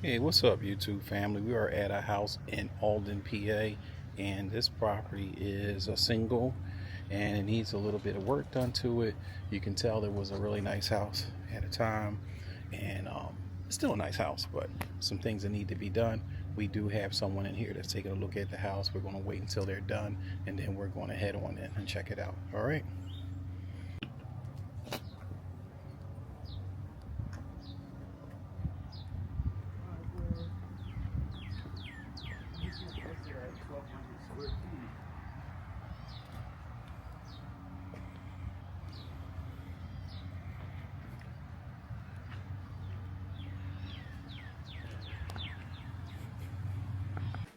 Hey, what's up, YouTube family? We are at a house in Aldan, PA, and this property is a single and it needs a little bit of work done to it. You can tell it was a really nice house at a time, and it's still a nice house, but some things that need to be done. We do have someone in here that's taking a look at the house. We're going to wait until they're done, and then we're going to head on in and check it out. All right.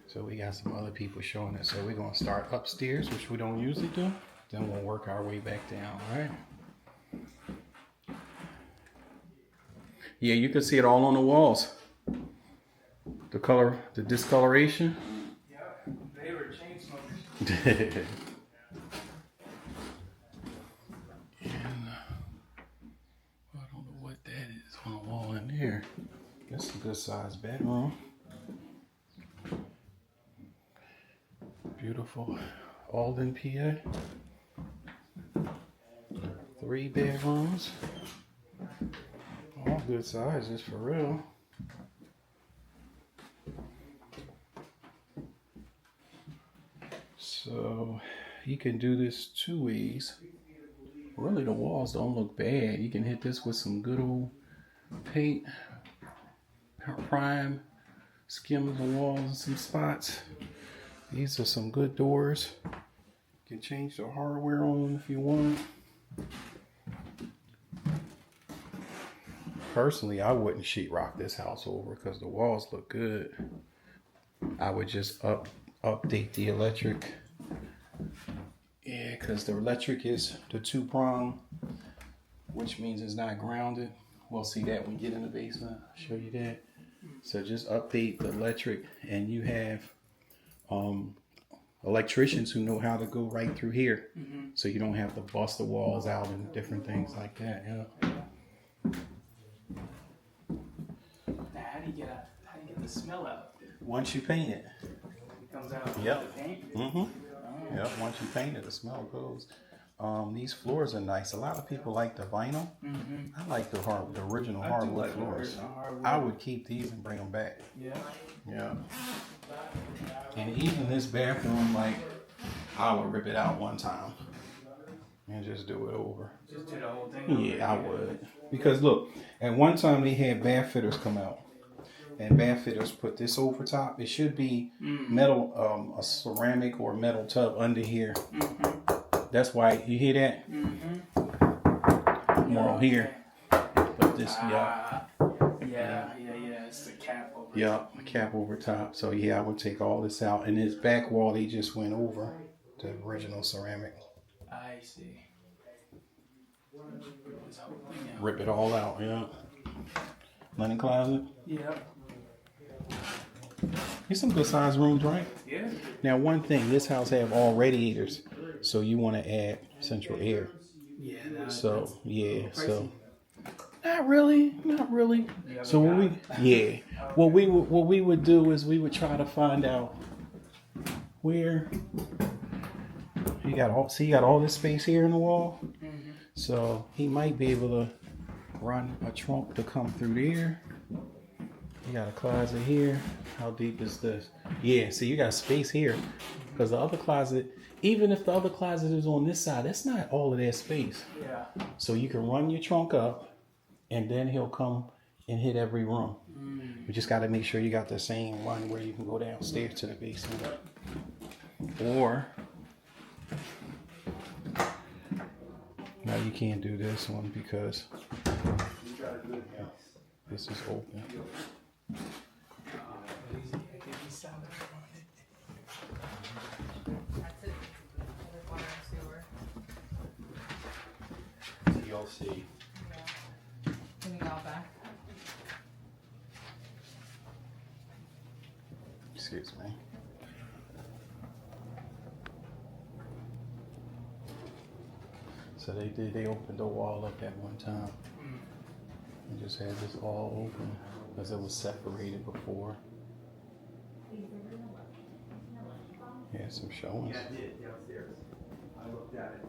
So we got some other people showing us. So we're gonna start upstairs, which we don't usually do. Then we'll work our way back down, all right? Yeah, you can see it all on the walls. The color, the discoloration. Yeah, they were chain smokers. And I don't know what that is on the wall in there. That's a good sized bedroom. Beautiful Aldan, PA. 3 bedrooms. All good sizes for real. So you can do this 2 ways. Really, the walls don't look bad. You can hit this with some good old paint, prime, skim the walls in some spots. These are some good doors. You can change the hardware on them if you want. Personally, I wouldn't sheetrock this house over because the walls look good. I would just update the electric. Yeah, because the electric is the 2-prong, which means it's not grounded. We'll see that when we get in the basement. I'll show you that. So just update the electric, and you have electricians who know how to go right through here. So you don't have to bust the walls out and different things like that. Yeah. Now, how do you get the smell out? Once you paint it. It comes out with Yep. the paint? Yep, once you paint it, the smell goes. These floors are nice. A lot of people like the vinyl. I like the original hardwood floors. I would keep these and bring them back. Yeah. Yeah. And even this bathroom, like, I would rip it out one time and just do it over. Just do the whole thing? Yeah, I would. Because look, at one time they had bath fitters come out. And bath fitters put this over top. It should be metal, a ceramic or metal tub under here. That's why you hear that. More on here, but this, yeah. It's the cap over. Yeah, a cap over top. So yeah, I would take all this out, and this back wall they just went over the original ceramic. I see. Rip it all out. Yeah. Linen closet. Yep. There's some good sized rooms, right? Yeah. Now, one thing, this house have all radiators, so you want to add central air. Yeah. So yeah, so not really. So what we would do is we would try to find out where you got all this space here in the wall. So he might be able to run a trunk to come through there. You got a closet here. How deep is this? Yeah, see, you got space here. Because the other closet, even if the other closet is on this side, that's not all of that space. Yeah. So you can run your trunk up, and then he'll come and hit every room. You just got to make sure you got the same run where you can go downstairs to the basement. Or, now you can't do this one because this is open. You'll see. Can we go back? Excuse me. So they opened the wall up at one time. And just had this all open. because it was separated before. Yeah, some showings. Yeah, I did downstairs. I looked at it.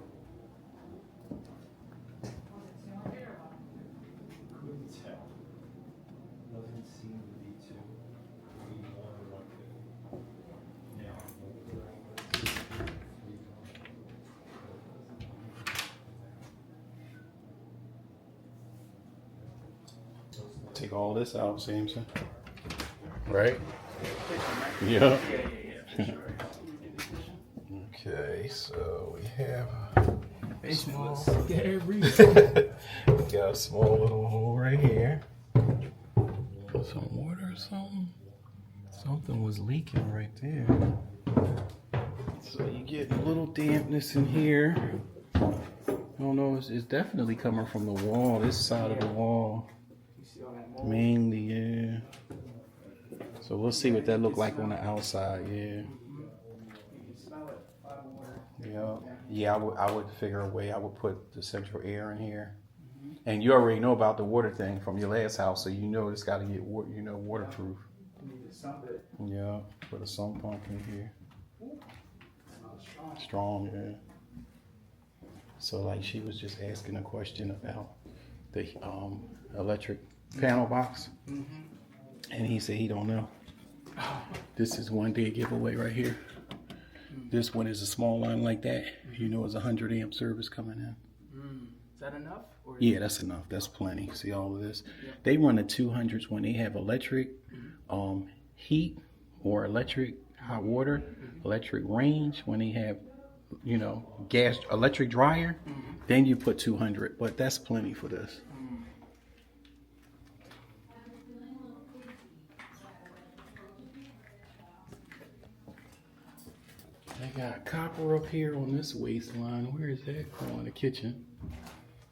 Couldn't tell. Doesn't seem to be too. Take all this out, Samson. Right? Yeah. Okay, so we have Basement was scary. we got a small little hole right here. Some water or something. Something was leaking right there. So you get a little dampness in here. I don't know, it's definitely coming from the wall, this side of the wall. You see all that mold? Mainly, yeah. So we'll see what that look like on the outside, yeah. You can smell it. A lot of water. Yeah, I would figure a way I would put the central air in here. And you already know about the water thing from your last house, so you know it's got to get waterproof. You need to sump it. Yeah, put a sump pump in here. Smells strong. Strong, yeah. So like she was just asking a question about the electric panel box, and he said he don't know. This is 1 day giveaway right here. This one is a small line like that. You know, it's 100 amp service coming in. Is that enough? Or Yeah, that's enough. That's plenty. See all of this? They run the 200s when they have electric heat or electric hot water, electric range when they have, you know, gas, electric dryer, then you put 200, but that's plenty for this. I got copper up here on this waistline. Where is that going? The kitchen.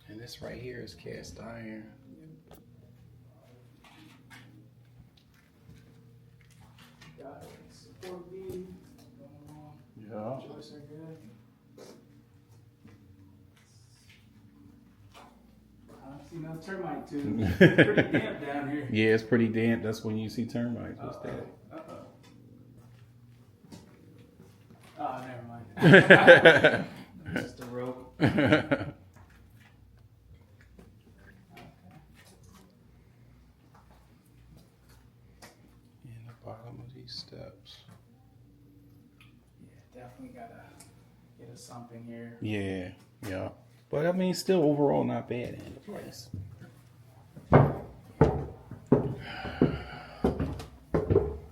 And this right here is cast iron. got support beam going on. Yeah. Joists are good. I don't see no termite too. Pretty damp down here. Yeah, it's pretty damp. That's when you see termites. What's that? Oh, never mind. Just a rope. In the bottom of these steps. Yeah, definitely gotta get a sump in here. Yeah, yeah. But I mean, still overall not bad in the place.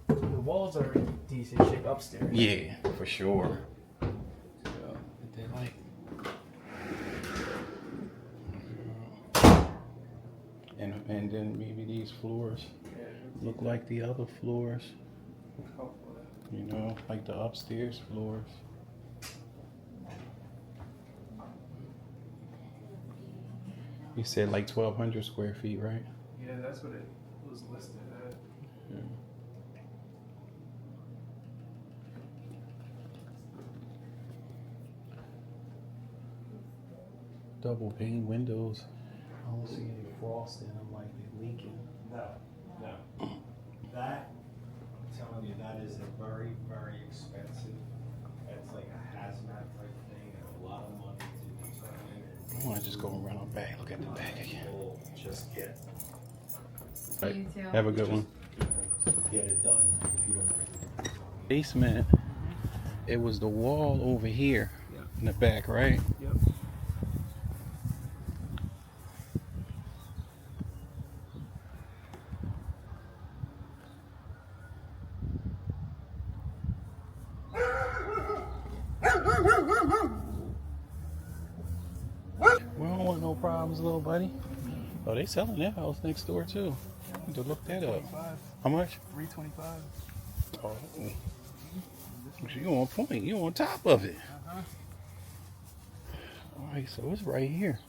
The walls are in decent shape upstairs. Yeah, for sure. They like. And then maybe these floors look like the other floors. Hopefully. You know, like the upstairs floors. You said like 1,200 square feet, right? Yeah, that's what it was listed at. Yeah. Double pane windows. I don't see any frost in them like they're leaking. No. That, I'm telling you, that is a very, very expensive. It's like a hazmat type thing and a lot of money to determine. I want to just go around back, look at the back again. We'll just get You too. Have a good one. it done. If you don't. Basement, it was the wall over here in the back, right? Yep. We don't want no problems, little buddy. Oh, they selling that house next door too. Need to look that up. 25. How much? 325. Oh, you on point. You on top of it. All right, so it's right here.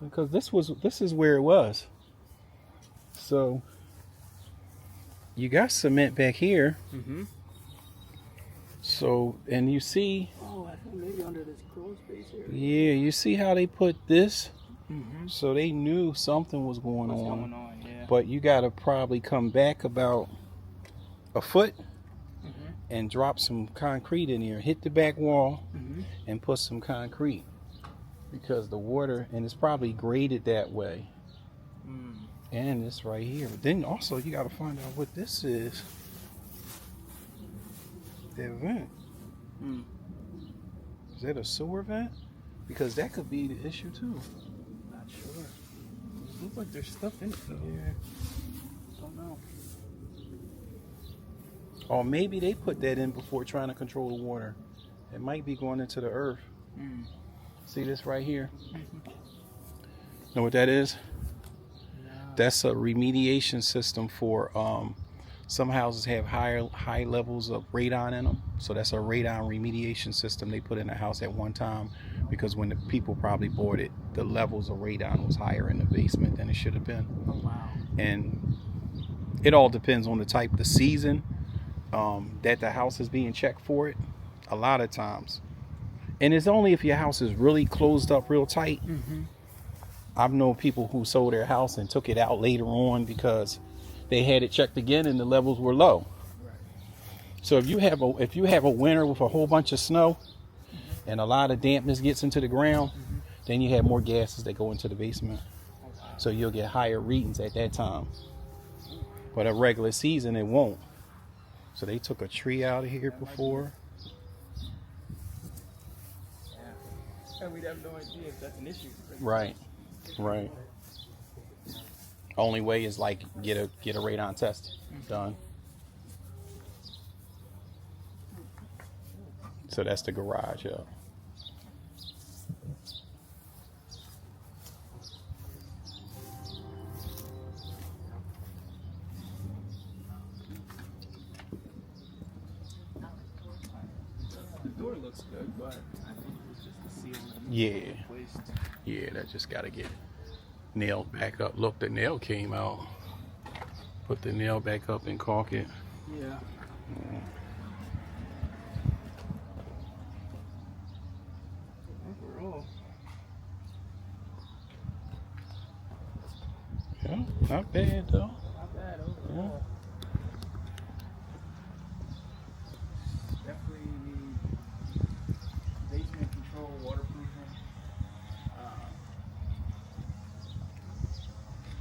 Because this is where it was. So you got cement back here. Mm-hmm. So, and you see, Oh, I think maybe under this crawl space area. yeah, you see how they put this? Mm-hmm. So they knew something was going What's on. going on? Yeah. but you gotta probably come back about a foot and drop some concrete in here. Hit the back wall and put some concrete because the water, and it's probably graded that way. And it's right here. But then also you gotta find out what this is. That vent. Is that a sewer vent? Because that could be the issue too. Not sure. Looks like there's stuff in it though. Yeah. Don't know. Or maybe they put that in before trying to control the water. It might be going into the earth. See this right here? Know what that is? No. That's a remediation system for some houses have high levels of radon in them. So that's a radon remediation system they put in a house at one time because when the people probably bought it, the levels of radon was higher in the basement than it should have been. Oh wow. And it all depends on the type, the season that the house is being checked for it. A lot of times. And it's only if your house is really closed up real tight. I've known people who sold their house and took it out later on because they had it checked again and the levels were low. So if you have a winter with a whole bunch of snow and a lot of dampness gets into the ground, then you have more gases that go into the basement. So you'll get higher readings at that time. But a regular season, it won't. So they took a tree out of here before. And we'd have no idea if that's an issue. Right. Only way is like get a radon test done. So that's the garage, yeah. The door looks good, but I think it's just the ceiling. Yeah. Yeah, that just gotta get nailed back up. Look, the nail came out. Put the nail back up and caulk it. Yeah. Overall. Yeah, not bad though. Not bad overall. Definitely basement control, waterproofing.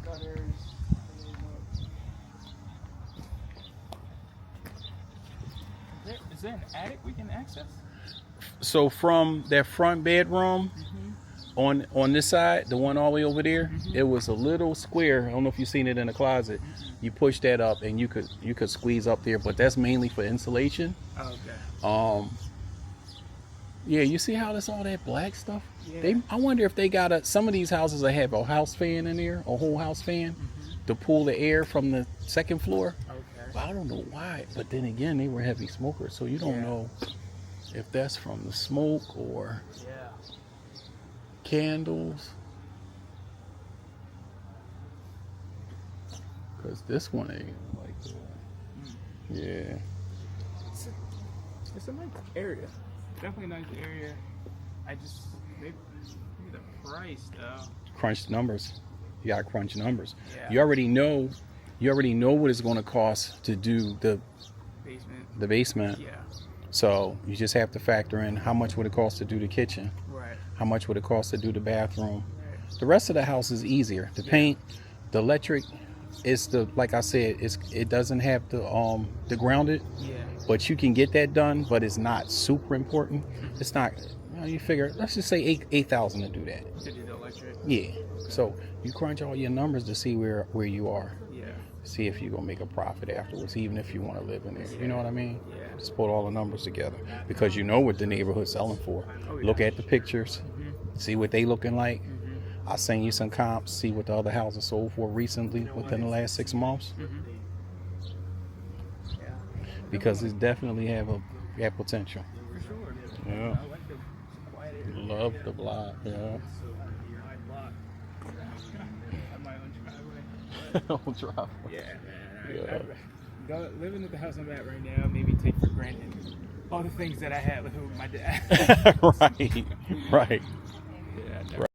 Gutters. Is there an attic we can access? So from that front bedroom on this side, the one all the way over there, it was a little square. I don't know if you've seen it in the closet. You push that up and you could squeeze up there, but that's mainly for insulation. Oh, okay. Yeah, you see how that's all that black stuff? Yeah. I wonder if they got some of these houses that have a house fan in there, a whole house fan, to pull the air from the second floor. Okay. Well, I don't know why, but then again, they were heavy smokers, so you don't Yeah. know if that's from the smoke or Yeah. candles. Because this one ain't like that. Yeah. It's a nice area. Definitely a nice area. I just maybe the price though. Crunch the numbers. You gotta crunch numbers. Yeah. You already know what it's gonna cost to do the basement. Yeah. So you just have to factor in how much would it cost to do the kitchen, Right. how much would it cost to do the bathroom. Right. The rest of the house is easier. The paint, the electric, like I said, it doesn't have the grounded, Yeah. but you can get that done. But it's not super important. It's not. You figure, let's just say $8,000 to do that. To do the electric. Yeah. So you crunch all your numbers to see where you are. Yeah. See if you're gonna make a profit afterwards, even if you want to live in there. You know what I mean? Yeah. Just put all the numbers together because you know what the neighborhood's selling for. Oh, yeah. Look at the pictures, see what they looking like. I'll send you some comps, see what the other houses sold for recently within the last 6 months. Yeah. Because it definitely have potential. For sure. Yeah. I like the quiet area. Love the block. Yeah. My block. I have my own driveway. Don't drop. Yeah, man. Yeah. Go living at the house I'm at right now, maybe take for granted all the things that I had with my dad. Right.